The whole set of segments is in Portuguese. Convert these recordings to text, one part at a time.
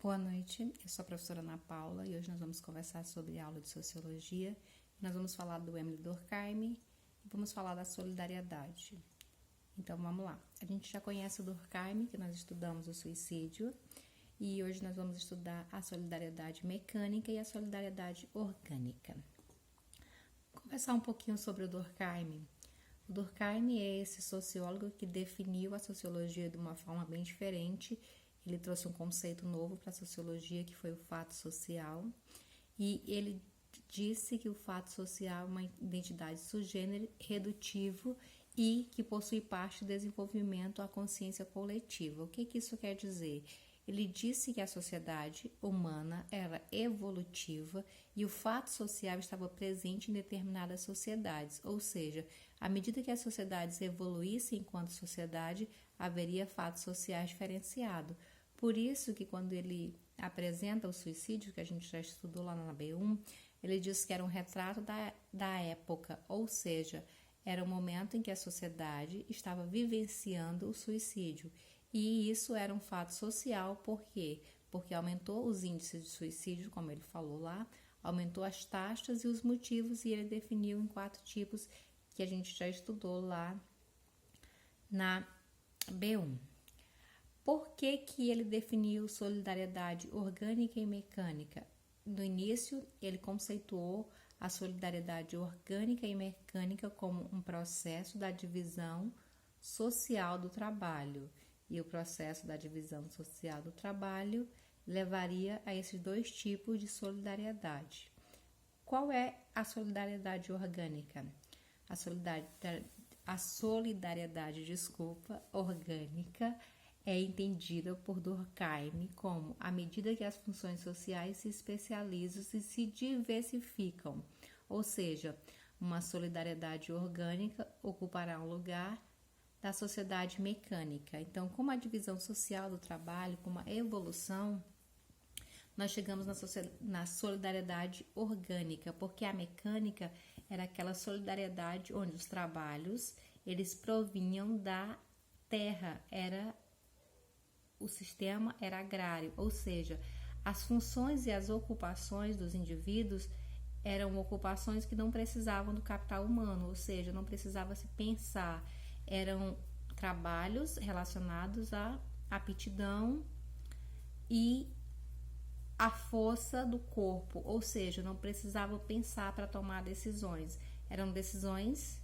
Boa noite, eu sou a professora Ana Paula e hoje nós vamos conversar sobre a aula de Sociologia. Nós vamos falar do Émile Durkheim e vamos falar da solidariedade. Então vamos lá, a gente já conhece o Durkheim, que nós estudamos o suicídio, e hoje nós vamos estudar a solidariedade mecânica e a solidariedade orgânica. Vou conversar um pouquinho sobre o Durkheim. O Durkheim é esse sociólogo que definiu a sociologia de uma forma bem diferente. Ele trouxe um conceito novo para a sociologia, que foi o fato social, e ele disse que o fato social é uma identidade sugênere, redutivo e que possui parte do desenvolvimento à consciência coletiva. O que isso quer dizer? Ele disse que a sociedade humana era evolutiva e o fato social estava presente em determinadas sociedades, ou seja, à medida que as sociedades evoluíssem enquanto sociedade, haveria fatos sociais diferenciados. Por isso que quando ele apresenta o suicídio, que a gente já estudou lá na B1, ele diz que era um retrato da época, ou seja, era o momento em que a sociedade estava vivenciando o suicídio. E isso era um fato social, por quê? Porque aumentou os índices de suicídio, como ele falou lá, aumentou as taxas e os motivos, e ele definiu em 4 tipos que a gente já estudou lá na B1. Por que ele definiu solidariedade orgânica e mecânica? No início, ele conceituou a solidariedade orgânica e mecânica como um processo da divisão social do trabalho. E o processo da divisão social do trabalho levaria a esses 2 tipos de solidariedade. Qual é a solidariedade orgânica? A solidariedade orgânica é entendida por Durkheim como a medida que as funções sociais se especializam e se diversificam, ou seja, uma solidariedade orgânica ocupará um lugar da sociedade mecânica. Então, como a divisão social do trabalho, como a evolução, nós chegamos na solidariedade orgânica, porque a mecânica era aquela solidariedade onde os trabalhos eles provinham da terra, o sistema era agrário, ou seja, as funções e as ocupações dos indivíduos eram ocupações que não precisavam do capital humano, ou seja, não precisava se pensar, eram trabalhos relacionados à aptidão e à força do corpo, ou seja, não precisava pensar para tomar decisões, eram decisões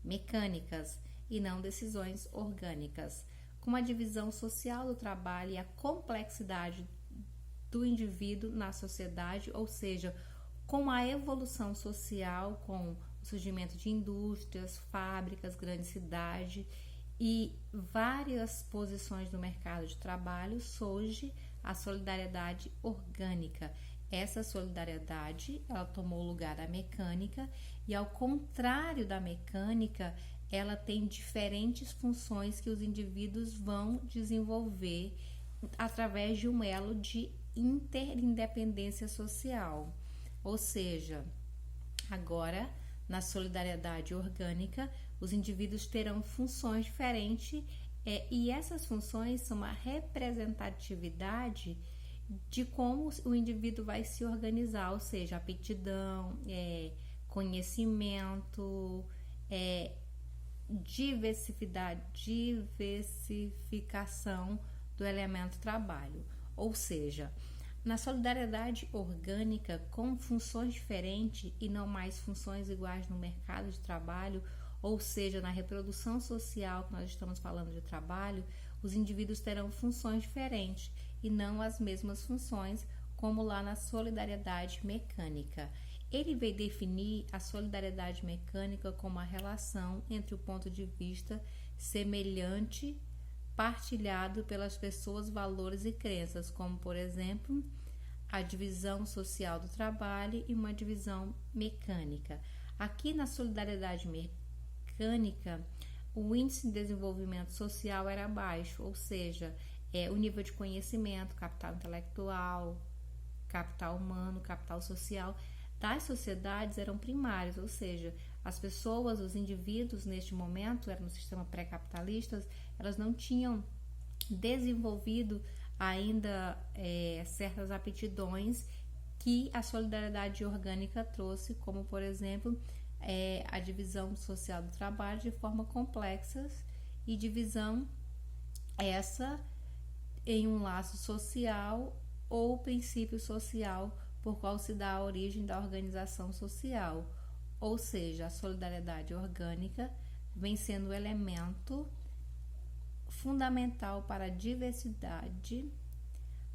mecânicas e não decisões orgânicas. Com a divisão social do trabalho e a complexidade do indivíduo na sociedade, ou seja, com a evolução social, com o surgimento de indústrias, fábricas, grandes cidades e várias posições no mercado de trabalho, surge a solidariedade orgânica. Essa solidariedade, ela tomou o lugar da mecânica e, ao contrário da mecânica, ela tem diferentes funções que os indivíduos vão desenvolver através de um elo de interindependência social. Ou seja, agora, na solidariedade orgânica, os indivíduos terão funções diferentes e essas funções são uma representatividade de como o indivíduo vai se organizar, ou seja, aptidão, conhecimento, diversificação do elemento trabalho. Ou seja, na solidariedade orgânica, com funções diferentes e não mais funções iguais no mercado de trabalho, ou seja, na reprodução social que nós estamos falando de trabalho, os indivíduos terão funções diferentes e não as mesmas funções, como lá na solidariedade mecânica. Ele veio definir a solidariedade mecânica como a relação entre o ponto de vista semelhante partilhado pelas pessoas, valores e crenças, como, por exemplo, a divisão social do trabalho e uma divisão mecânica. Aqui na solidariedade mecânica, o índice de desenvolvimento social era baixo, ou seja, o nível de conhecimento, capital intelectual, capital humano, capital social das sociedades eram primários, ou seja, as pessoas, os indivíduos neste momento, era no sistema pré-capitalista, elas não tinham desenvolvido ainda certas aptidões que a solidariedade orgânica trouxe, como, por exemplo, a divisão social do trabalho de forma complexa e divisão essa em um laço social ou princípio social por qual se dá a origem da organização social, ou seja, a solidariedade orgânica vem sendo o elemento fundamental para a diversidade.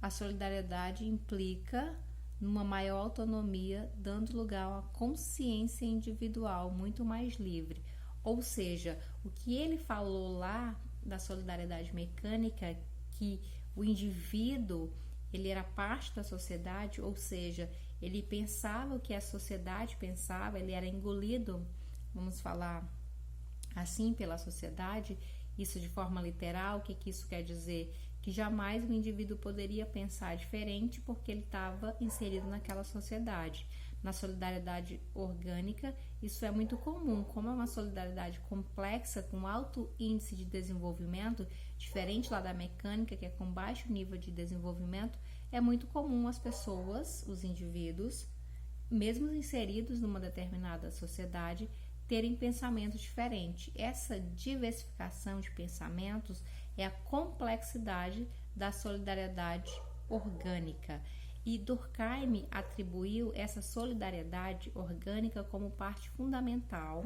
A solidariedade implica numa maior autonomia, dando lugar a uma consciência individual muito mais livre. Ou seja, o que ele falou lá da solidariedade mecânica, que o indivíduo ele era parte da sociedade, ou seja, ele pensava o que a sociedade pensava, ele era engolido, vamos falar assim, pela sociedade. Isso de forma literal, o que isso quer dizer? Que jamais o indivíduo poderia pensar diferente porque ele estava inserido naquela sociedade. Na solidariedade orgânica, isso é muito comum. Como é uma solidariedade complexa, com alto índice de desenvolvimento, diferente lá da mecânica, que é com baixo nível de desenvolvimento, é muito comum as pessoas, os indivíduos, mesmo inseridos numa determinada sociedade, terem pensamentos diferentes. Essa diversificação de pensamentos é a complexidade da solidariedade orgânica. E Durkheim atribuiu essa solidariedade orgânica como parte fundamental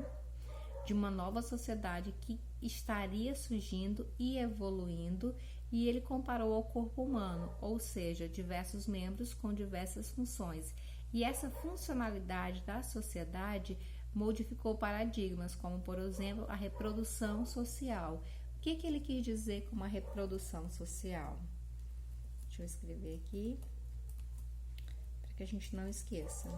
de uma nova sociedade que estaria surgindo e evoluindo, e ele comparou ao corpo humano, ou seja, diversos membros com diversas funções. E essa funcionalidade da sociedade modificou paradigmas, como, por exemplo, a reprodução social. O que ele quis dizer com uma reprodução social? Deixa eu escrever aqui, para que a gente não esqueça.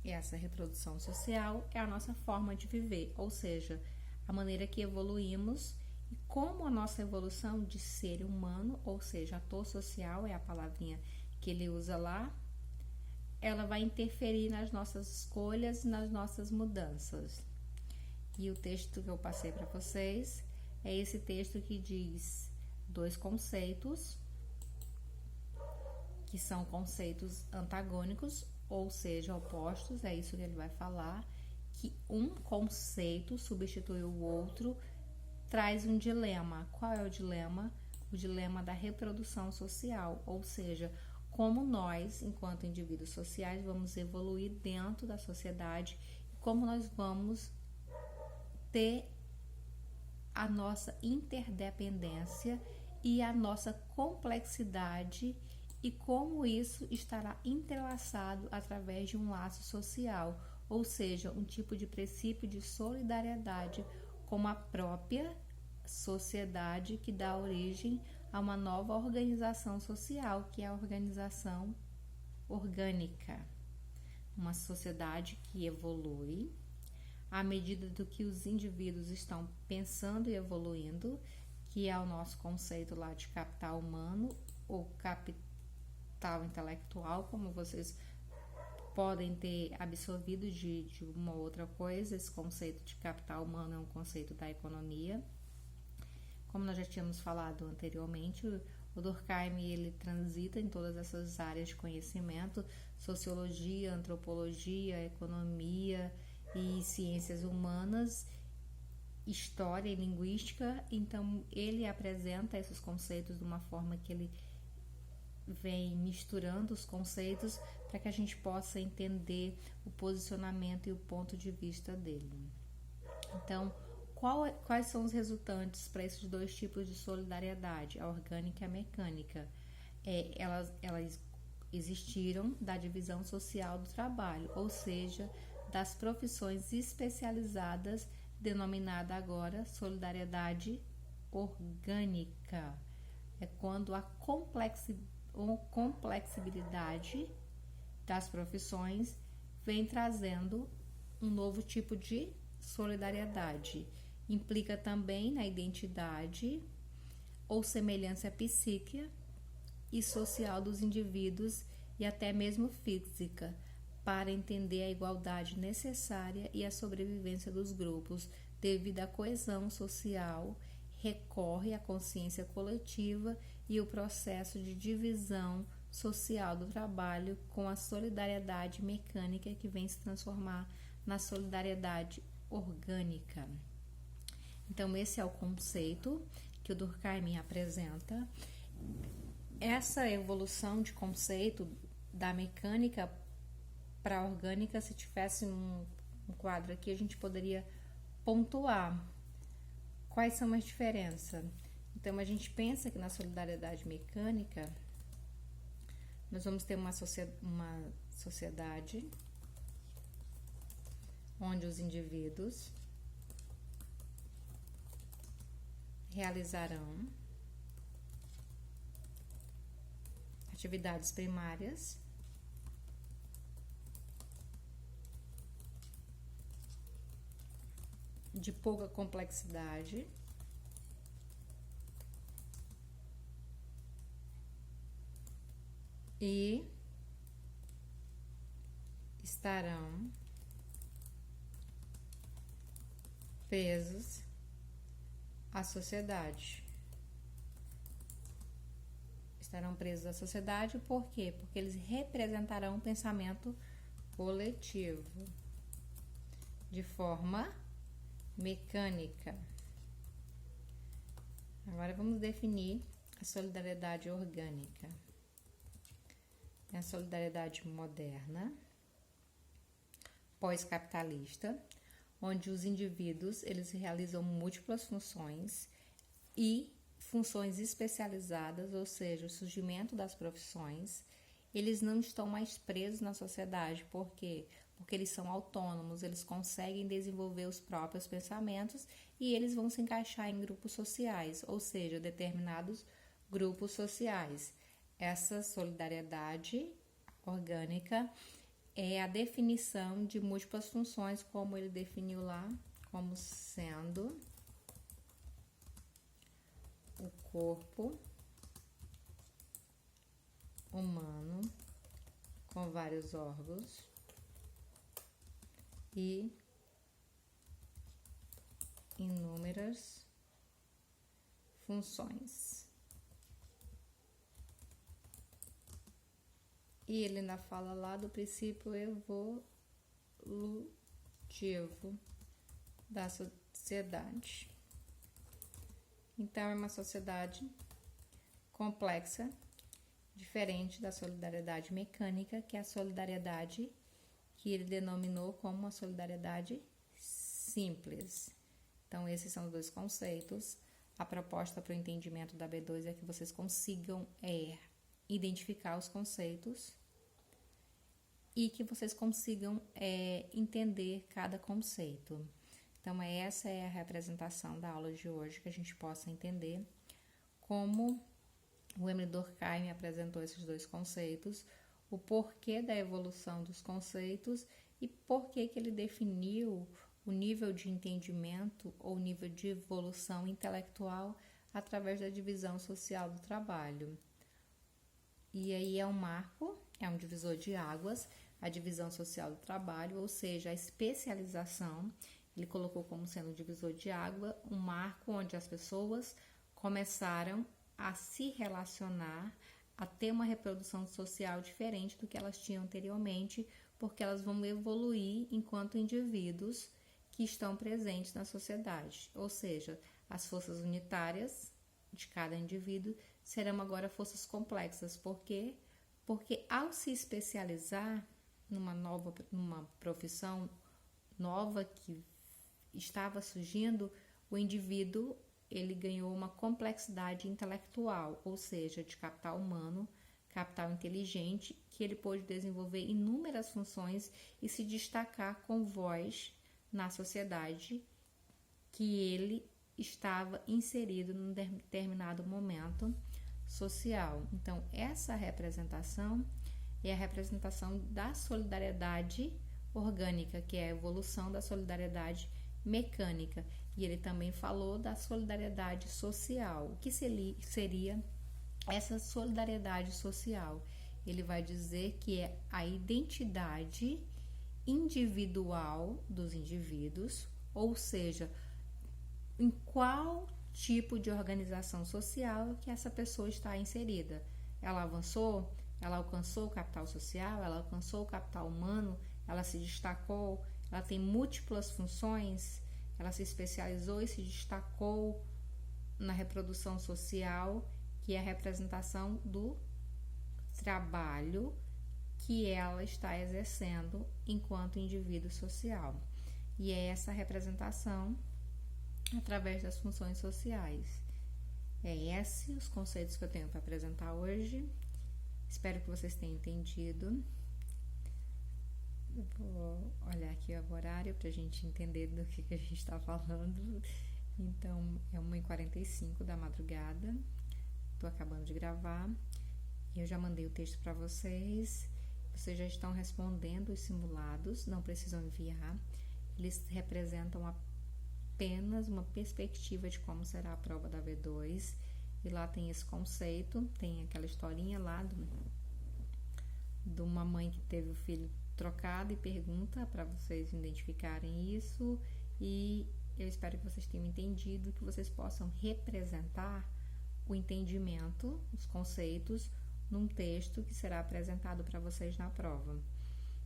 Essa reprodução social é a nossa forma de viver, ou seja, a maneira que evoluímos e como a nossa evolução de ser humano, ou seja, ator social é a palavrinha que ele usa lá, ela vai interferir nas nossas escolhas e nas nossas mudanças. E o texto que eu passei para vocês é esse texto que diz dois conceitos, que são conceitos antagônicos, ou seja, opostos, é isso que ele vai falar, que um conceito substitui o outro, traz um dilema. Qual é o dilema? O dilema da reprodução social, ou seja, como nós, enquanto indivíduos sociais, vamos evoluir dentro da sociedade, como nós vamos ter a nossa interdependência e a nossa complexidade e como isso estará entrelaçado através de um laço social, ou seja, um tipo de princípio de solidariedade com a própria sociedade que dá origem a uma nova organização social, que é a organização orgânica. Uma sociedade que evolui à medida do que os indivíduos estão pensando e evoluindo, que é o nosso conceito lá de capital humano ou capital intelectual, como vocês podem ter absorvido de uma outra coisa. Esse conceito de capital humano é um conceito da economia. Como nós já tínhamos falado anteriormente, o Durkheim ele transita em todas essas áreas de conhecimento, sociologia, antropologia, economia e ciências humanas, história e linguística. Então ele apresenta esses conceitos de uma forma que ele vem misturando os conceitos para que a gente possa entender o posicionamento e o ponto de vista dele. Então, quais são os resultantes para esses dois tipos de solidariedade, a orgânica e a mecânica? Elas existiram da divisão social do trabalho, ou seja, das profissões especializadas, denominada agora solidariedade orgânica. É quando a complexibilidade das profissões vem trazendo um novo tipo de solidariedade. Implica também na identidade ou semelhança psíquica e social dos indivíduos e até mesmo física, para entender a igualdade necessária e a sobrevivência dos grupos devido à coesão social, recorre à consciência coletiva e o processo de divisão social do trabalho com a solidariedade mecânica que vem se transformar na solidariedade orgânica. Então, esse é o conceito que o Durkheim apresenta. Essa evolução de conceito da mecânica para a orgânica, se tivesse um quadro aqui, a gente poderia pontuar quais são as diferenças. Então, a gente pensa que na solidariedade mecânica, nós vamos ter uma sociedade onde os indivíduos realizarão atividades primárias de pouca complexidade e estarão presos à sociedade. Estarão presos à sociedade por quê? Porque eles representarão um pensamento coletivo de forma mecânica. Agora vamos definir a solidariedade orgânica. É a solidariedade moderna, pós-capitalista, onde os indivíduos eles realizam múltiplas funções e funções especializadas, ou seja, o surgimento das profissões. Eles não estão mais presos na sociedade, por quê? Porque eles são autônomos, eles conseguem desenvolver os próprios pensamentos e eles vão se encaixar em grupos sociais, ou seja, determinados grupos sociais. Essa solidariedade orgânica é a definição de múltiplas funções, como ele definiu lá, como sendo o corpo humano com vários órgãos e inúmeras funções. E ele ainda fala lá do princípio evolutivo da sociedade. Então, é uma sociedade complexa, diferente da solidariedade mecânica, que é a solidariedade que ele denominou como a solidariedade simples. Então, esses são os dois conceitos. A proposta para o entendimento da B2 é que vocês consigam identificar os conceitos e que vocês consigam entender cada conceito. Então, essa é a representação da aula de hoje, que a gente possa entender como o Emile Durkheim apresentou esses dois conceitos, o porquê da evolução dos conceitos e porquê que ele definiu o nível de entendimento ou nível de evolução intelectual através da divisão social do trabalho. E aí é um marco, é um divisor de águas, a divisão social do trabalho, ou seja, a especialização. Ele colocou como sendo um divisor de água, um marco onde as pessoas começaram a se relacionar, a ter uma reprodução social diferente do que elas tinham anteriormente, porque elas vão evoluir enquanto indivíduos que estão presentes na sociedade. Ou seja, as forças unitárias de cada indivíduo serão agora forças complexas. Por quê? Porque ao se especializar numa profissão nova que estava surgindo, o indivíduo ele ganhou uma complexidade intelectual, ou seja, de capital humano, capital inteligente, que ele pôde desenvolver inúmeras funções e se destacar com voz na sociedade que ele estava inserido num determinado momento social. Então, essa representação é a representação da solidariedade orgânica, que é a evolução da solidariedade mecânica. E ele também falou da solidariedade social. O que seria essa solidariedade social? Ele vai dizer que é a identidade individual dos indivíduos, ou seja, em qual tipo de organização social que essa pessoa está inserida. Ela avançou, ela alcançou o capital social, ela alcançou o capital humano, ela se destacou, ela tem múltiplas funções, ela se especializou e se destacou na reprodução social, que é a representação do trabalho que ela está exercendo enquanto indivíduo social. E é essa representação através das funções sociais. É esses os conceitos que eu tenho para apresentar hoje. Espero que vocês tenham entendido. Eu vou olhar aqui o horário para a gente entender do que a gente está falando. Então, é 1h45 da madrugada. Estou acabando de gravar. Eu já mandei o texto para vocês. Vocês já estão respondendo os simulados, não precisam enviar. Eles representam apenas uma perspectiva de como será a prova da V2. E lá tem esse conceito, tem aquela historinha lá de uma mãe que teve o filho trocado e pergunta para vocês identificarem isso. E eu espero que vocês tenham entendido, que vocês possam representar o entendimento, os conceitos, num texto que será apresentado para vocês na prova.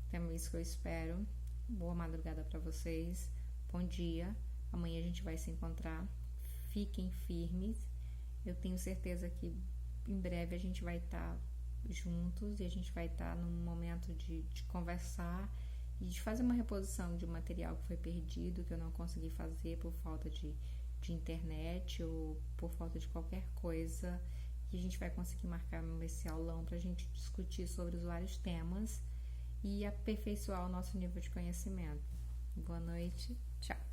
Então é isso que eu espero. Boa madrugada para vocês. Bom dia. Amanhã a gente vai se encontrar. Fiquem firmes. Eu tenho certeza que em breve a gente vai estar juntos e a gente vai estar num momento de conversar e de fazer uma reposição de um material que foi perdido, que eu não consegui fazer por falta de internet ou por falta de qualquer coisa. E a gente vai conseguir marcar esse aulão para a gente discutir sobre os vários temas e aperfeiçoar o nosso nível de conhecimento. Boa noite, tchau!